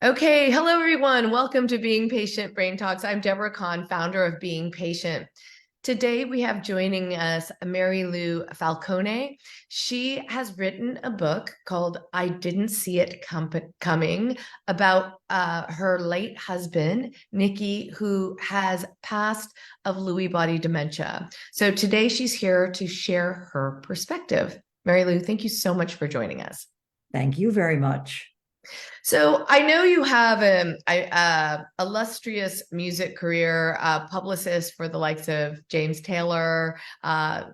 Okay, hello everyone. Welcome to Being Patient Brain Talks. I'm Deborah Kahn, founder of Being Patient. Today we have joining us Mary Lou Falcone. She has written a book called I Didn't See It Coming about her late husband, Nicky, who has passed of Lewy body dementia. So today she's here to share her perspective. Mary Lou, thank you so much for joining us. Thank you very much. So I know you have an illustrious music career, publicist for the likes of James Taylor,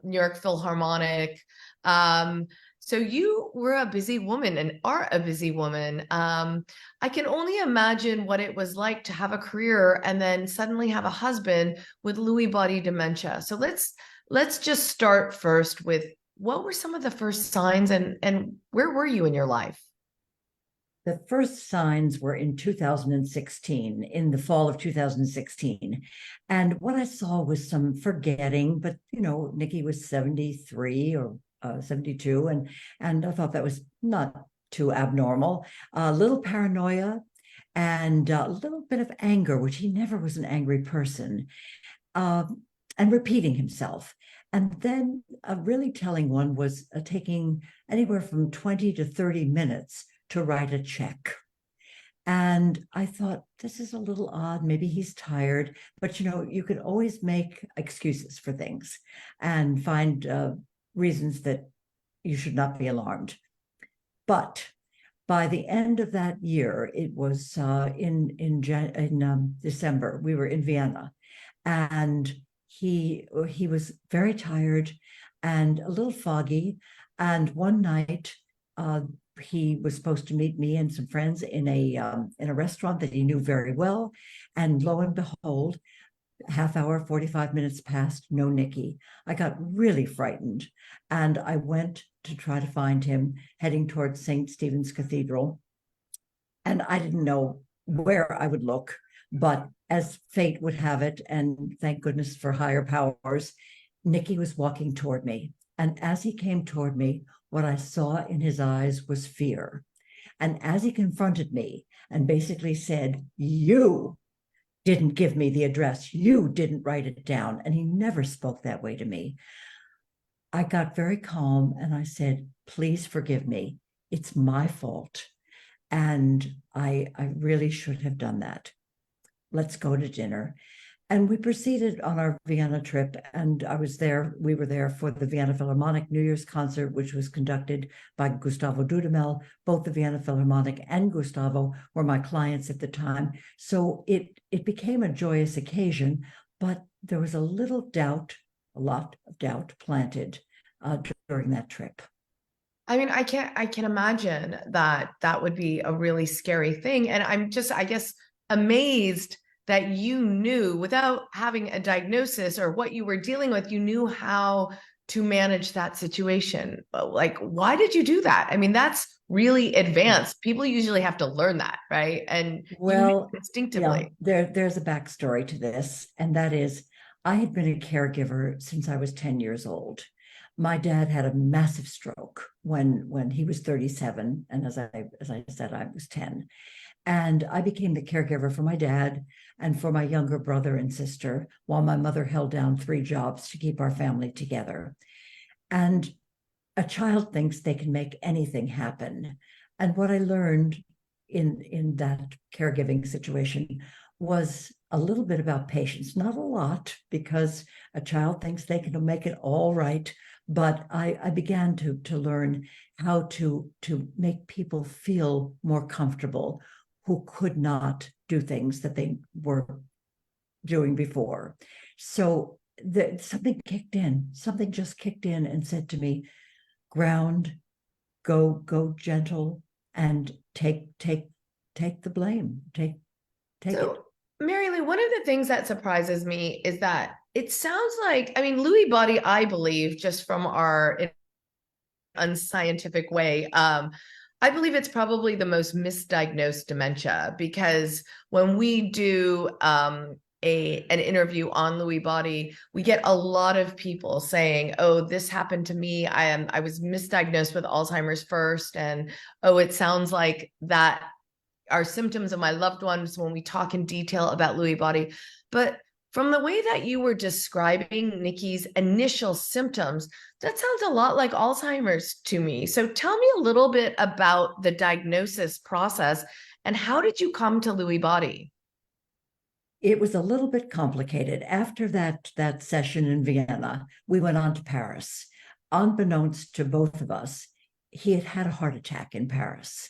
York Philharmonic. So you were a busy woman and are a busy woman. I can only imagine what it was like to have a career and then suddenly have a husband with Lewy body dementia. So let's just start first with what were some of the first signs and where were you in your life? The first signs were in 2016, in the fall of 2016. And what I saw was some forgetting, but Nicky was 73 or 72, and I thought that was not too abnormal. A little paranoia and a little bit of anger, which he never was an angry person, and repeating himself. And then a really telling one was taking anywhere from 20 to 30 minutes to write a check. And I thought, this is a little odd. Maybe he's tired, but you could always make excuses for things and find reasons that you should not be alarmed. But by the end of that year, it was in December, we were in Vienna, and he was very tired and a little foggy. And one night, he was supposed to meet me and some friends in a restaurant that he knew very well. And lo and behold, half hour, 45 minutes passed, no Nicky. I got really frightened. And I went to try to find him, heading towards St. Stephen's Cathedral. And I didn't know where I would look, but as fate would have it, and thank goodness for higher powers, Nicky was walking toward me. And as he came toward me, what I saw in his eyes was fear. And as he confronted me and basically said, "You didn't give me the address, you didn't write it down," and he never spoke that way to me, I got very calm and I said, "Please forgive me. It's my fault. And I really should have done that. Let's go to dinner." And we proceeded on our Vienna trip, and we were there for the Vienna Philharmonic New Year's concert, which was conducted by Gustavo Dudamel. Both the Vienna Philharmonic and Gustavo were my clients at the time. So it became a joyous occasion, but there was a lot of doubt planted during that trip. I mean, I can imagine that would be a really scary thing. And I'm just, I guess, amazed that you knew without having a diagnosis or what you were dealing with, you knew how to manage that situation. Like, why did you do that? I mean, that's really advanced. People usually have to learn that, right? And you knew instinctively. There's a backstory to this, and that is I had been a caregiver since I was 10 years old. My dad had a massive stroke when he was 37, and as I said, I was 10. And I became the caregiver for my dad and for my younger brother and sister, while my mother held down 3 jobs to keep our family together. And a child thinks they can make anything happen. And what I learned in that caregiving situation was a little bit about patience, not a lot, because a child thinks they can make it all right. But I began to learn how to make people feel more comfortable who could not do things that they were doing before. So something just kicked in and said to me, ground, go gentle, and take the blame. Take it. Mary Lou, one of the things that surprises me is that it sounds like, I mean, Lewy body, I believe, just from our unscientific way, I believe it's probably the most misdiagnosed dementia, because when we do an interview on Lewy body, we get a lot of people saying, "Oh, this happened to me. I was misdiagnosed with Alzheimer's first," and "Oh, it sounds like that are symptoms of my loved ones when we talk in detail about Lewy body. But from the way that you were describing Nicky's initial symptoms, that sounds a lot like Alzheimer's to me. So tell me a little bit about the diagnosis process and how did you come to Lewy body? It was a little bit complicated. After that session in Vienna, we went on to Paris. Unbeknownst to both of us, he had had a heart attack in Paris.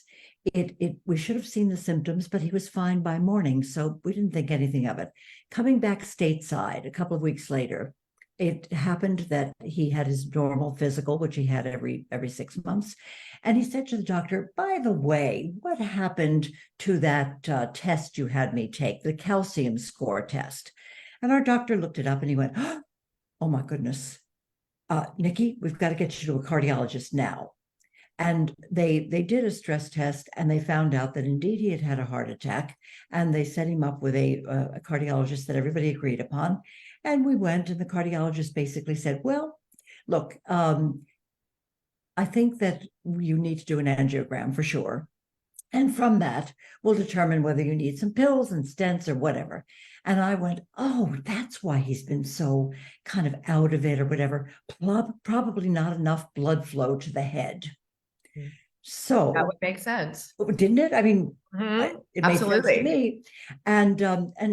We should have seen the symptoms, but he was fine by morning, so we didn't think anything of it. Coming back stateside a couple of weeks later, it happened that he had his normal physical, which he had every 6 months. And he said to the doctor, by the way, what happened to that test you had me take, the calcium score test? And our doctor looked it up and he went, oh my goodness, Nicky, we've got to get you to a cardiologist now. And they did a stress test and they found out that indeed he had had a heart attack. And they set him up with a cardiologist that everybody agreed upon. And we went, and the cardiologist basically said, well, look, I think that you need to do an angiogram for sure. And from that, we'll determine whether you need some pills and stents or whatever. And I went, oh, that's why he's been so kind of out of it or whatever. Probably not enough blood flow to the head. So that would make sense, didn't it? I mean, it made sense to absolutely. me. And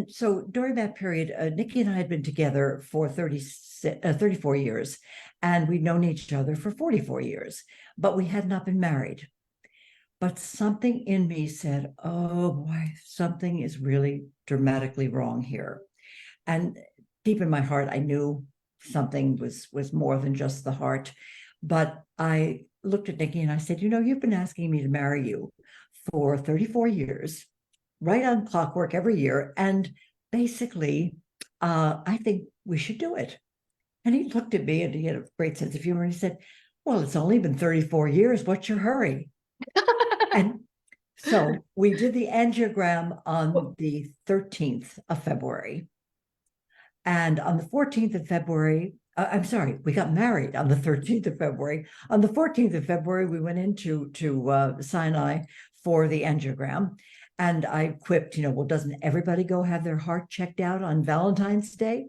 so during that period, Nicky and I had been together for 34 years, and we'd known each other for 44 years, but we had not been married. But something in me said, oh boy, something is really dramatically wrong here. And deep in my heart, I knew something was more than just the heart. But I looked at Nicky and I said, you know, you've been asking me to marry you for 34 years, right on clockwork every year. And basically, I think we should do it. And he looked at me and he had a great sense of humor. And he said, well, it's only been 34 years. What's your hurry? And so we did the angiogram on the 13th of February. And on the 14th of February, I'm sorry, we got married on the 13th of February. On the 14th of February, we went into Sinai for the angiogram. And I quipped, you know, well, doesn't everybody go have their heart checked out on Valentine's Day?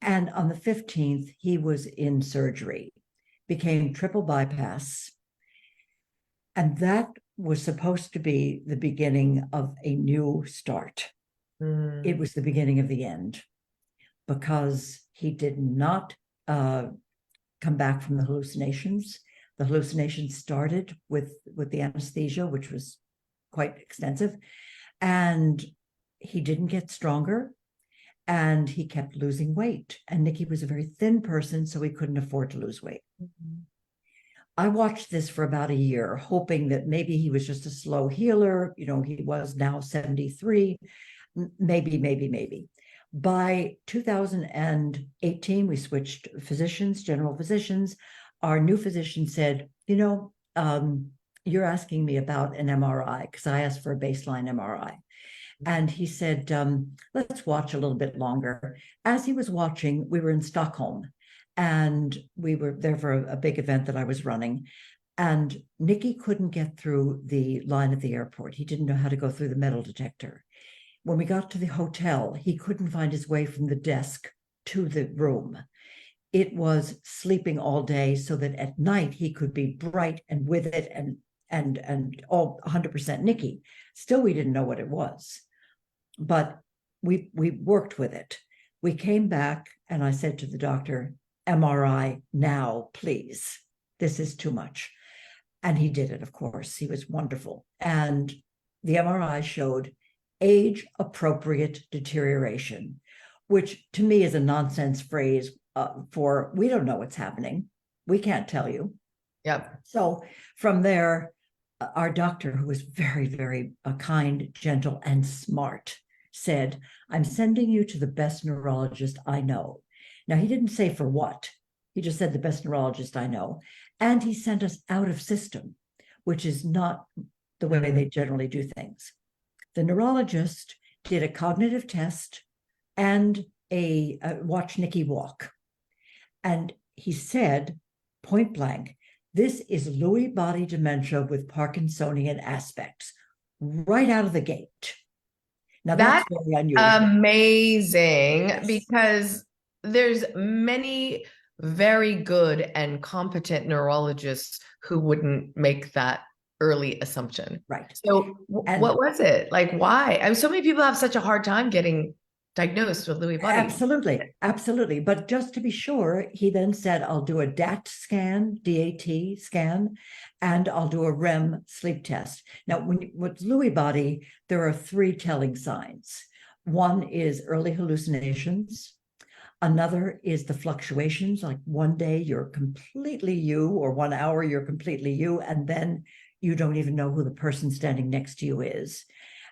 And on the 15th, he was in surgery, became triple bypass. And that was supposed to be the beginning of a new start. It was the beginning of the end, because he did not come back from the hallucinations. The hallucinations started with the anesthesia, which was quite extensive, and he didn't get stronger, and he kept losing weight. And Nicky was a very thin person, so he couldn't afford to lose weight. I watched this for about a year, hoping that maybe he was just a slow healer. You know, he was now 73, maybe. By 2018, we switched physicians, general physicians. Our new physician said, you know, you're asking me about an MRI, because I asked for a baseline MRI. And he said, let's watch a little bit longer. As he was watching, we were in Stockholm, and we were there for a big event that I was running. And Nicky couldn't get through the line at the airport. He didn't know how to go through the metal detector. When we got to the hotel, he couldn't find his way from the desk to the room. It was sleeping all day so that at night he could be bright and with it and all 100% Nicky. Still, we didn't know what it was, but we worked with it. We came back and I said to the doctor, MRI now, please. This is too much. And he did it, of course. He was wonderful. And the MRI showed age-appropriate deterioration, which to me is a nonsense phrase for we don't know what's happening. We can't tell you. Yep. So from there, our doctor, who was very, very kind, gentle, and smart, said, I'm sending you to the best neurologist I know. Now, he didn't say for what. He just said the best neurologist I know. And he sent us out of system, which is not the way they generally do things. The neurologist did a cognitive test and a watch Nicky walk. And he said, point blank, this is Lewy body dementia with Parkinsonian aspects. right out of the gate. Now That's that's very unusual. amazing Yes. because there's many very good and competent neurologists who wouldn't make that early assumption. Right. So And what was it? Like, why? I mean, so many people have such a hard time getting diagnosed with Lewy body. absolutely, absolutely. But just to be sure, he then said, I'll do a DAT scan, DAT scan, and I'll do a REM sleep test. Now, with Lewy body, there are three telling signs. One is early hallucinations. Another is the fluctuations, like one day you're completely you, or 1 hour you're completely you, and then you don't even know who the person standing next to you is.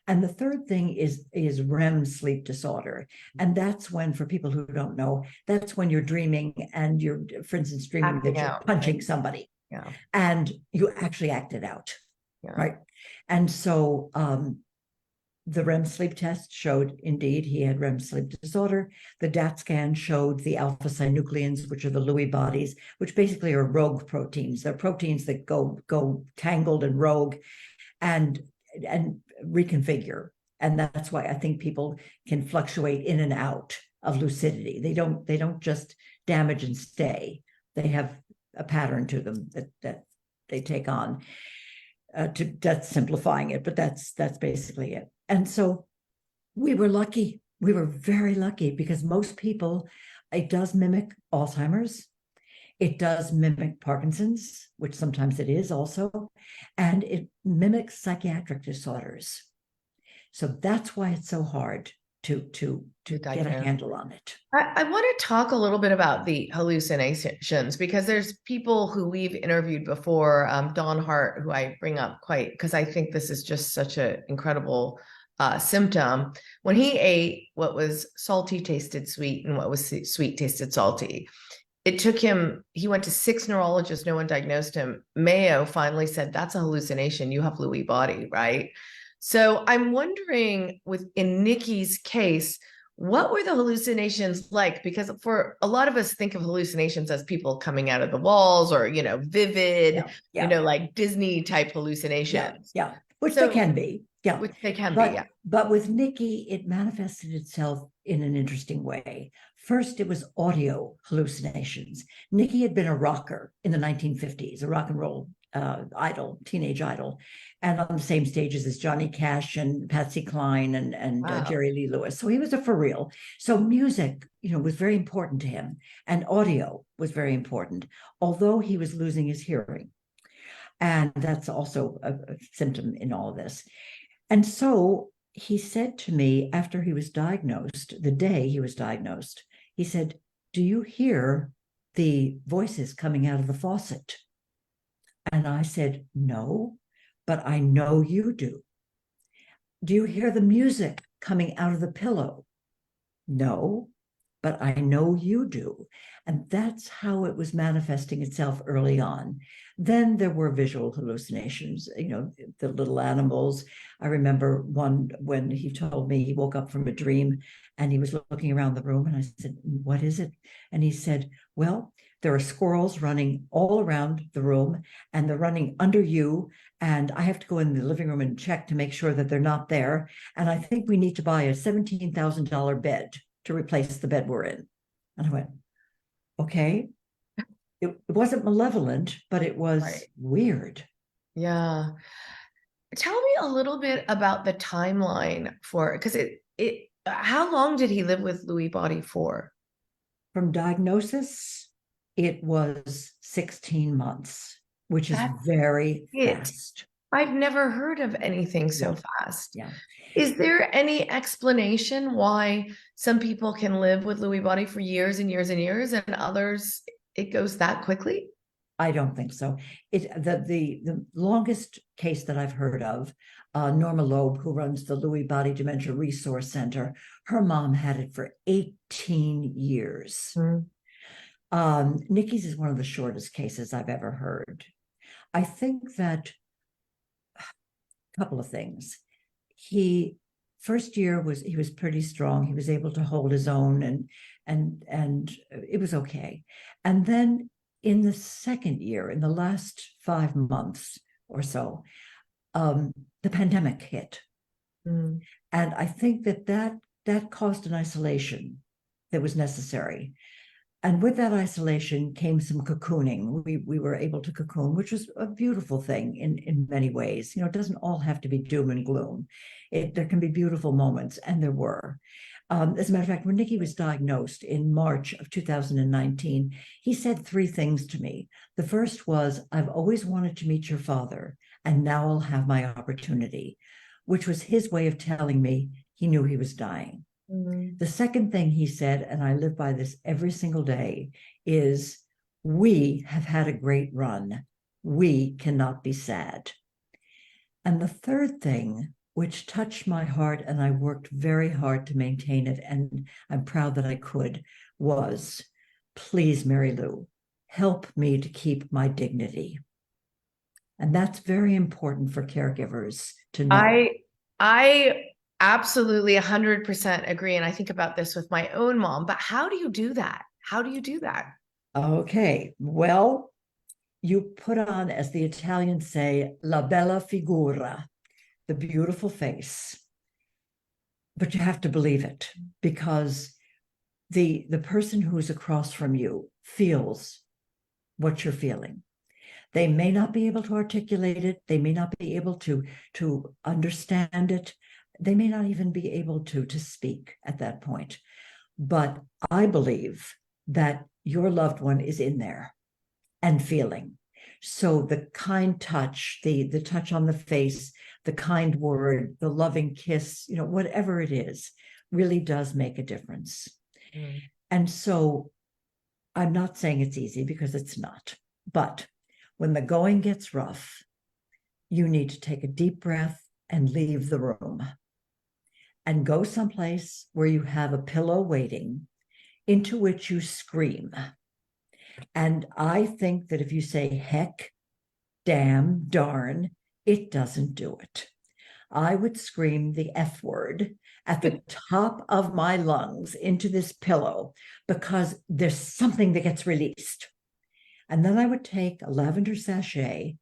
And the third thing is REM sleep disorder. And that's when, for people who don't know, that's when you're dreaming and you're, for instance, dreaming Acting that you're out, punching right? somebody. Yeah. And you actually act it out. Yeah. Right. And so the REM sleep test showed indeed he had REM sleep disorder. The DAT scan showed the alpha synucleins, which are the Lewy bodies, which basically are rogue proteins. They're proteins that go tangled and rogue and reconfigure. And that's why I think people can fluctuate in and out of lucidity. They don't just damage and stay. They have a pattern to them that they take on. That's simplifying it, but that's basically it. And so we were lucky. We were very lucky because most people, it does mimic Alzheimer's. It does mimic Parkinson's, which sometimes it is also, and it mimics psychiatric disorders. So that's why it's so hard to get a handle on it. I want to talk a little bit about the hallucinations because there's people who we've interviewed before, Dawn Hart, who I bring up quite because I think this is just such an incredible symptom. When he ate what was salty tasted sweet and what was sweet tasted salty, it took him, he went to 6 neurologists, no one diagnosed him. Mayo finally said, that's a hallucination. You have Lewy body, right? So I'm wondering in Nicky's case, what were the hallucinations like? Because for a lot of us think of hallucinations as people coming out of the walls or, vivid, like Disney type hallucinations. Yeah. Which they can be. Yeah. Which they can be, yeah. But with Nicky, it manifested itself in an interesting way. First, it was audio hallucinations. Nicky had been a rocker in the 1950s, a rock and roll idol, teenage idol, and on the same stages as Johnny Cash and Patsy Cline and Wow. Jerry Lee Lewis. So he was a for real. So music, was very important to him, and audio was very important, although he was losing his hearing. And that's also a symptom in all of this. And so he said to me after he was diagnosed, the day he was diagnosed, he said, do you hear the voices coming out of the faucet? And I said, no, but I know you do. Do you hear the music coming out of the pillow? No, but I know you do. And that's how it was manifesting itself early on. Then there were visual hallucinations, the little animals. I remember one when he told me he woke up from a dream and he was looking around the room and I said, what is it? And he said, well, there are squirrels running all around the room and they're running under you. And I have to go in the living room and check to make sure that they're not there. And I think we need to buy a $17,000 bed to replace the bed we're in. And I went, okay. It wasn't malevolent, but it was weird. Yeah. Tell me a little bit about the timeline for because how long did he live with Lewy body for? From diagnosis, it was 16 months, which is very fast. I've never heard of anything so fast. Yeah. Is there any explanation why some people can live with Lewy body for years and years and years and others it goes that quickly? I don't think so. The longest case that I've heard of, Norma Loeb, who runs the Lewy Body Dementia Resource Center, her mom had it for 18 years. Nicky's is one of the shortest cases I've ever heard. I think that a couple of things. First year he was pretty strong. He was able to hold his own and it was okay. And then in the second year, in the last 5 months or so, the pandemic hit. Mm. And I think that caused an isolation that was necessary. And with that isolation came some cocooning. We were able to cocoon, which was a beautiful thing in many ways. You know, it doesn't all have to be doom and gloom. There can be beautiful moments, and there were. As a matter of fact, when Nicky was diagnosed in March of 2019, he said three things to me. The first was, I've always wanted to meet your father, and now I'll have my opportunity, which was his way of telling me he knew he was dying. The second thing he said, and I live by this every single day, is we have had a great run. We cannot be sad. And the third thing, which touched my heart, and I worked very hard to maintain it, and I'm proud that I could, was, please, Mary Lou, help me to keep my dignity. And that's very important for caregivers to know. I absolutely 100% agree. And I think about this with my own mom, but how do you do that? How do you do that? Okay, well, you put on, as the Italians say, la bella figura, the beautiful face. But you have to believe it, because the person who's across from you feels what you're feeling. They may not be able to articulate it. They may not be able to understand it. They may not even be able to speak at that point. But I believe that your loved one is in there and feeling. So the kind touch, the touch on the face, the kind word, the loving kiss, you know, whatever it is, really does make a difference. And so I'm not saying it's easy, because it's not. But when the going gets rough, you need to take a deep breath and leave the room and go someplace where you have a pillow waiting, into which you scream. And I think that if you say heck, damn, darn, it doesn't do it. I would scream the F word at the top of my lungs into this pillow, because there's something that gets released. And then I would take a lavender sachet,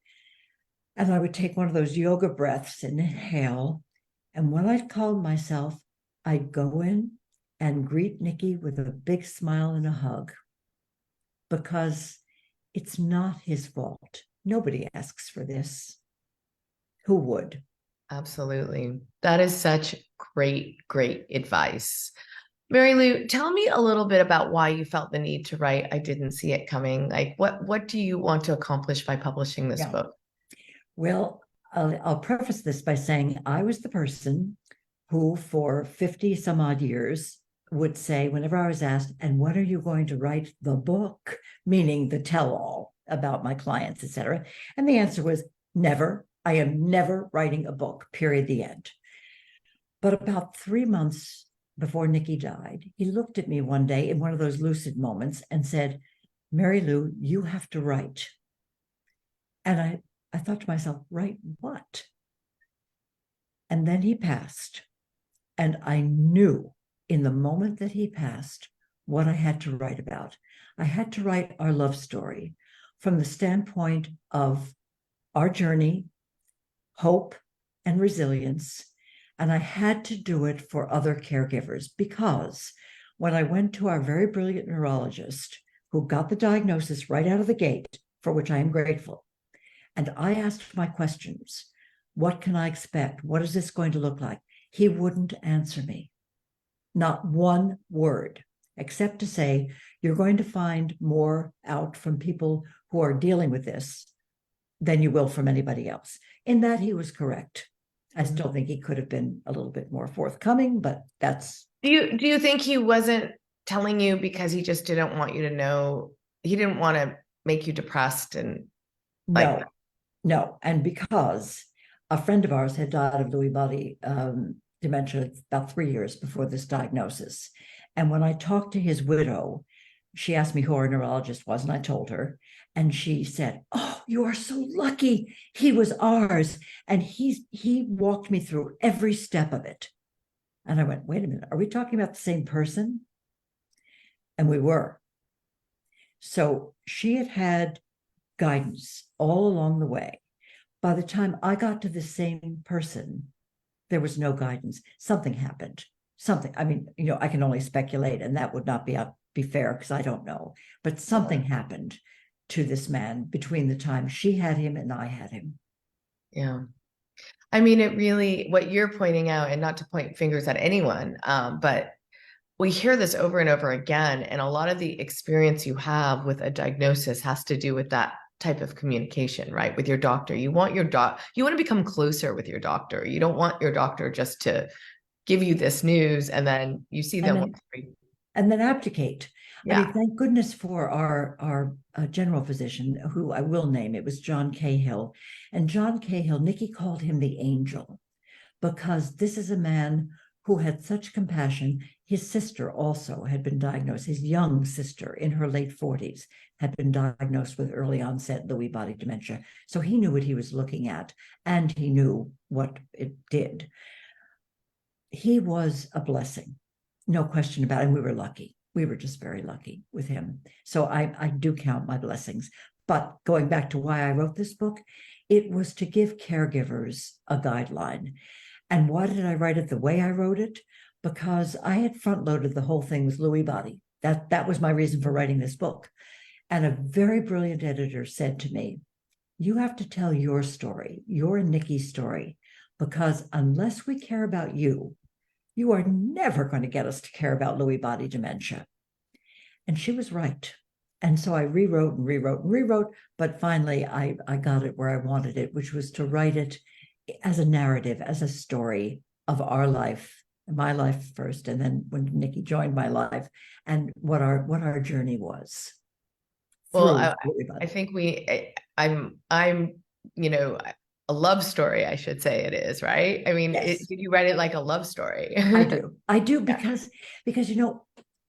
and I would take one of those yoga breaths and inhale. And when I'd calm myself, I'd go in and greet Nicky with a big smile and a hug, because it's not his fault. Nobody asks for this. Who would? Absolutely. That is such great advice. Mary Lou, tell me a little bit about why you felt the need to write I Didn't See It Coming. Like, what do you want to accomplish by publishing this book? Well, I'll preface this by saying I was the person who, for 50 some odd years, would say, whenever I was asked, and when are you going to write the book, meaning the tell-all about my clients, etc., and the answer was never. I am never writing a book, period, the end. But about 3 months before Nicky died, he looked at me one day in one of those lucid moments and said, Mary Lou, you have to write. And I thought to myself, write what? And then he passed. And I knew in the moment that he passed what I had to write about. I had to write our love story from the standpoint of our journey, hope, and resilience. And I had to do it for other caregivers, because when I went to our very brilliant neurologist, who got the diagnosis right out of the gate, for which I am grateful, and I asked my questions, what can I expect? What is this going to look like? He wouldn't answer me. Not one word, except to say, you're going to find more out from people who are dealing with this than you will from anybody else. In that, he was correct. I still think he could have been a little bit more forthcoming, but that's... Do you think he wasn't telling you because he just didn't want you to know? He didn't want to make you depressed and like... No. And because a friend of ours had died of Lewy Body dementia about 3 years before this diagnosis. And when I talked to his widow, she asked me who our neurologist was, and I told her. And she said, oh, you are so lucky. He was ours. And he walked me through every step of it. And I went, wait a minute, are we talking about the same person? And we were. So she had guidance all along the way. by the time I got to the same person, there was no guidance. Something happened. Something, I mean, I can only speculate, and that would not be fair because I don't know. But something happened to this man between the time she had him and I had him. Yeah. I mean, it really, what you're pointing out, and not to point fingers at anyone, but we hear this over and over again. And a lot of the experience you have with a diagnosis has to do with that type of communication, right? With your doctor. You want you want to become closer with your doctor. You don't want your doctor just to give you this news and then you see them. And then abdicate. Yeah. I mean, thank goodness for our general physician, who I will name. It was John Cahill. And John Cahill, Nicky called him the angel, because this is a man who had such compassion. His sister also had been diagnosed, his young sister in her late 40s had been diagnosed with early onset Lewy body dementia. So he knew what he was looking at, and he knew what it did. He was a blessing, no question about it. And we were lucky. We were just very lucky with him. So I do count my blessings. But going back to why I wrote this book, it was to give caregivers a guideline. And why did I write it the way I wrote it? Because I had front loaded the whole thing with Lewy body. That was my reason for writing this book. And a very brilliant editor said to me, you have to tell your story, your and Nicky's story, because unless we care about you, you are never going to get us to care about Lewy body dementia. And she was right. And so I rewrote and rewrote and rewrote, but finally I got it where I wanted it, which was to write it as a narrative, as a story of our life, my life first, and then when Nicky joined my life, and what our journey was. Well, I think I'm a love story, I should say it is, right? I mean, yes. Did you write it like a love story? I do because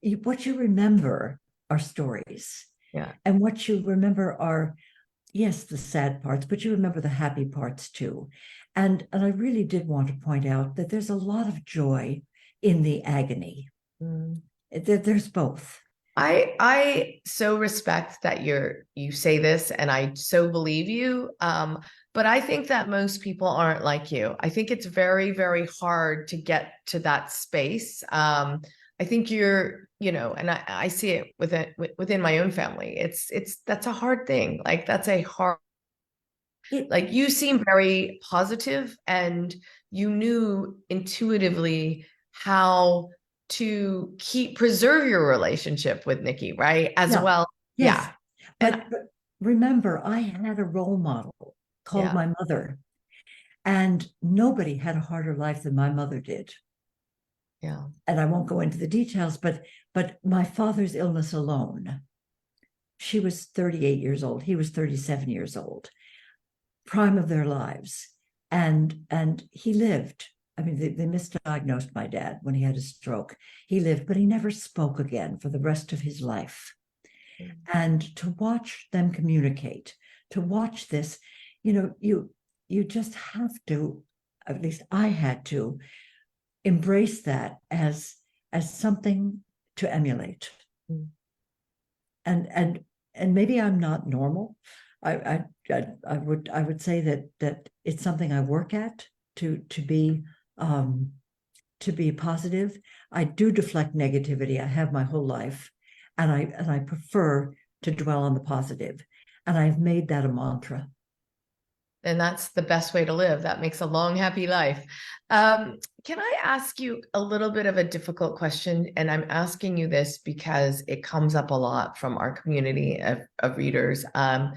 what you remember are stories. Yeah. And what you remember are, yes, the sad parts, but you remember the happy parts too. And I really did want to point out that there's a lot of joy in the agony. There's both. I so respect that you say this, and I so believe you. But I think that most people aren't like you. I think it's very, very hard to get to that space. I think and I see it within my own family. That's a hard thing. Like that's a hard. Like you seem very positive, and you knew intuitively how to preserve your relationship with Nicky, right? As well. Yes. Yeah. But remember, I had a role model called my mother, and nobody had a harder life than my mother did. Yeah. And I won't go into the details, but my father's illness alone, she was 38 years old. He was 37 years old, prime of their lives. And he lived. I mean, they misdiagnosed my dad when he had a stroke. He lived, but he never spoke again for the rest of his life. And to watch them communicate, to watch this, you just have to, at least I had to, embrace that as something to emulate. And maybe I'm not normal. I would say that it's something I work at to be positive. I do deflect negativity. I have my whole life, and I prefer to dwell on the positive. And I've made that a mantra. And that's the best way to live. That makes a long, happy life. Can I ask you a little bit of a difficult question? And I'm asking you this because it comes up a lot from our community of readers. How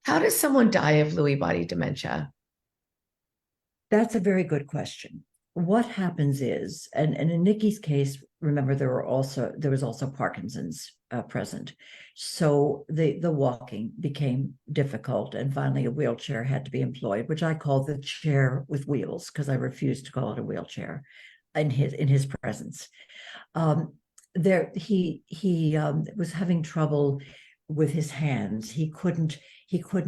does someone die of Lewy body dementia? That's a very good question. What happens is, and in Nicky's case, remember there was also Parkinson's present. So the walking became difficult, and finally a wheelchair had to be employed, which I call the chair with wheels, because I refused to call it a wheelchair in his presence. He was having trouble with his hands. He couldn't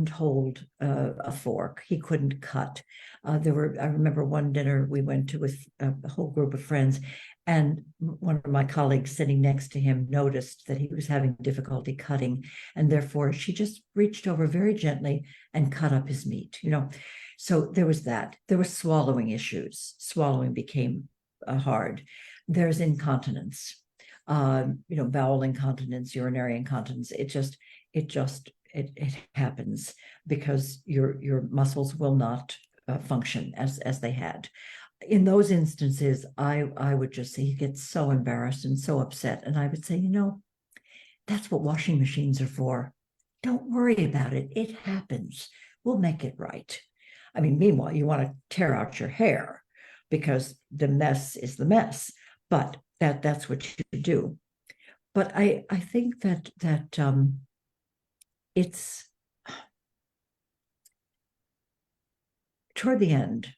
hold a fork. He couldn't cut. I remember one dinner we went to with a whole group of friends, And one of my colleagues sitting next to him noticed that he was having difficulty cutting, and therefore she just reached over very gently and cut up his meat, So there was that. There were swallowing issues. Swallowing became hard. There's incontinence, bowel incontinence, urinary incontinence. It happens because your muscles will not function as they had. In those instances, I would just say he gets so embarrassed and so upset. And I would say, that's what washing machines are for. Don't worry about it. It happens. We'll make it right. I mean, meanwhile, you want to tear out your hair because the mess is the mess. But that's what you do. But I think that it's toward the end,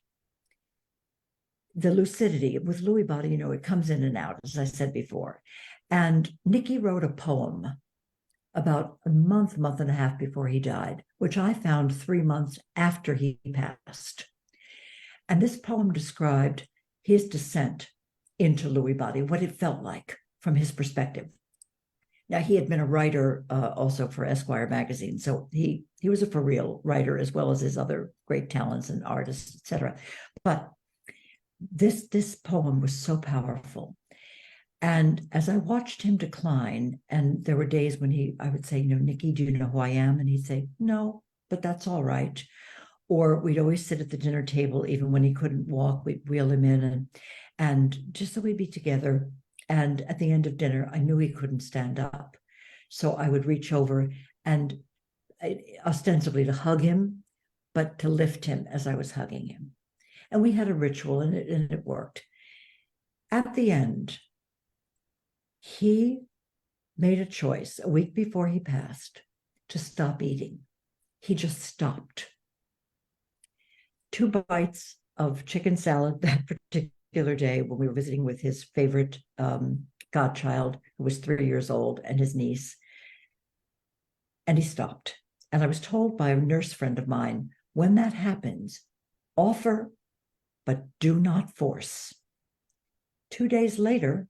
the lucidity with Lewy Body, it comes in and out, as I said before. And Nicky wrote a poem about a month and a half before he died, which I found 3 months after he passed. And this poem described his descent into Lewy Body, what it felt like from his perspective. Now, he had been a writer also for Esquire magazine, so he was a for real writer as well as his other great talents and artists, etc. But this poem was so powerful. And as I watched him decline, and there were days when I would say, Nicky, do you know who I am? And he'd say, no, but that's all right. Or we'd always sit at the dinner table, even when he couldn't walk, we'd wheel him in and just so we'd be together. And at the end of dinner, I knew he couldn't stand up. So I would reach over and ostensibly to hug him, but to lift him as I was hugging him. And we had a ritual and it worked. At the end, he made a choice a week before he passed to stop eating. He just stopped. 2 bites of chicken salad that particular day when we were visiting with his favorite godchild, who was 3 years old, and his niece. And he stopped. And I was told by a nurse friend of mine, when that happens, offer, but do not force. 2 days later,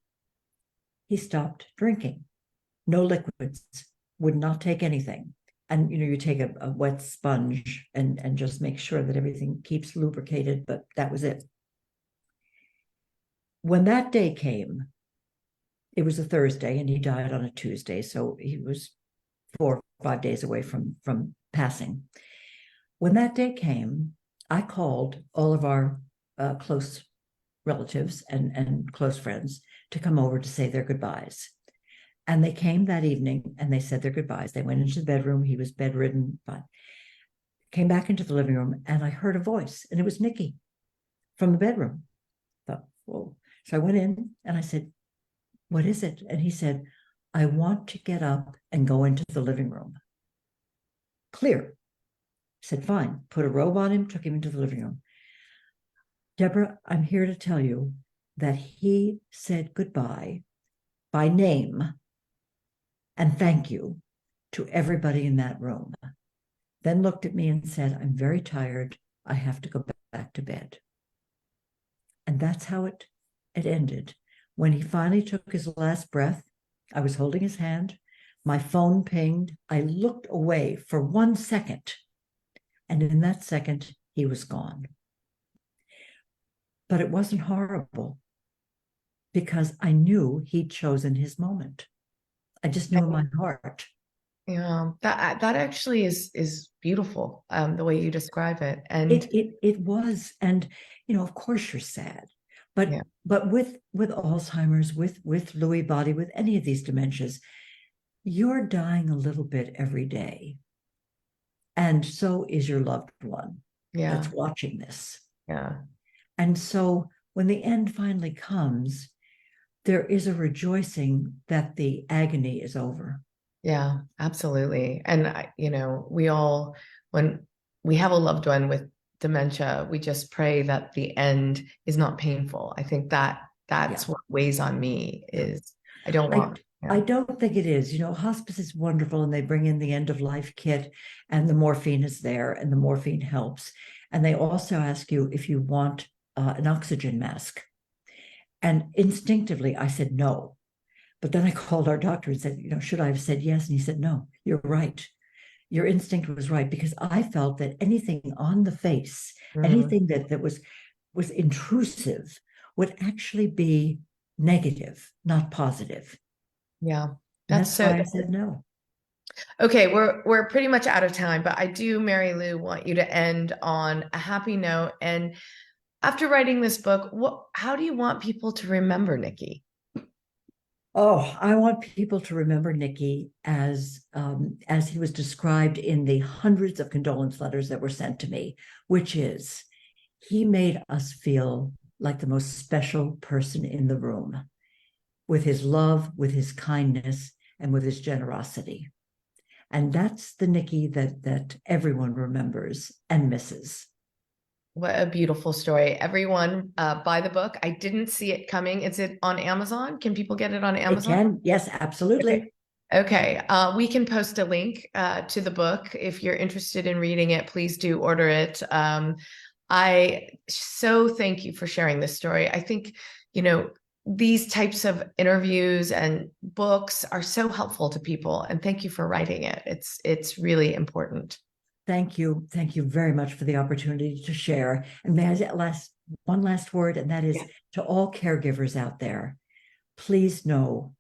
he stopped drinking. No liquids, would not take anything. And, you take a wet sponge and just make sure that everything keeps lubricated, but that was it. When that day came, it was a Thursday and he died on a Tuesday. So he was 4 or 5 days away from passing. When that day came, I called all of our close relatives and close friends to come over to say their goodbyes. And they came that evening and they said their goodbyes. They went into the bedroom. He was bedridden, but came back into the living room and I heard a voice and it was Nicky from the bedroom. I thought, whoa. So I went in and I said, what is it? And he said, I want to get up and go into the living room. Clear. I said, fine. Put a robe on him, took him into the living room. Deborah, I'm here to tell you that he said goodbye by name and thank you to everybody in that room. Then looked at me and said, I'm very tired. I have to go back to bed. And that's how it ended. When he finally took his last breath, I was holding his hand. My phone pinged. I looked away for 1 second. And in that second, he was gone. But it wasn't horrible because I knew he'd chosen his moment. I just knew in my heart. Yeah, that actually is beautiful, the way you describe it. And it was. And, of course you're sad. But yeah. But with Alzheimer's, with Lewy Body, with any of these dementias, you're dying a little bit every day. And so is your loved one that's watching this. Yeah. And so when the end finally comes, there is a rejoicing that the agony is over. Yeah, absolutely. And, we all, when we have a loved one with dementia, we just pray that the end is not painful. I think that's what weighs on me is I don't want. I don't think it is. Hospice is wonderful and they bring in the end of life kit and the morphine is there and the morphine helps. And they also ask you if you want an oxygen mask. And instinctively, I said no. But then I called our doctor and said, should I have said yes? And he said, no, you're right. Your instinct was right, because I felt that anything on the face, anything that was intrusive would actually be negative, not positive. Yeah. And that's why I said no. Okay, we're pretty much out of time, but I do, Mary Lou, want you to end on a happy note. And after writing this book, how do you want people to remember Nicky? Oh, I want people to remember Nicky as he was described in the hundreds of condolence letters that were sent to me, which is, he made us feel like the most special person in the room, with his love, with his kindness, and with his generosity. And that's the Nicky that everyone remembers and misses. What a beautiful story. Everyone, buy the book. I didn't see it coming. Is it on Amazon? Can people get it on Amazon? They can. Yes, absolutely. Okay. We can post a link to the book. If you're interested in reading it, please do order it. I so thank you for sharing this story. I think, these types of interviews and books are so helpful to people. And thank you for writing it. It's really important. Thank you. Thank you very much for the opportunity to share. And may I one last word, and that is to all caregivers out there, please know,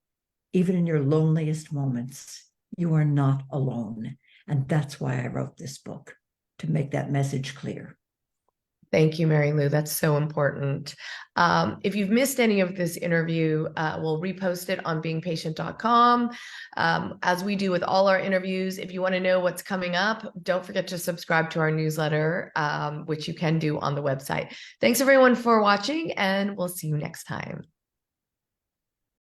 even in your loneliest moments, you are not alone. And that's why I wrote this book, to make that message clear. Thank you, Mary Lou. That's so important. If you've missed any of this interview, we'll repost it on beingpatient.com. As we do with all our interviews, if you want to know what's coming up, don't forget to subscribe to our newsletter, which you can do on the website. Thanks everyone for watching, and we'll see you next time.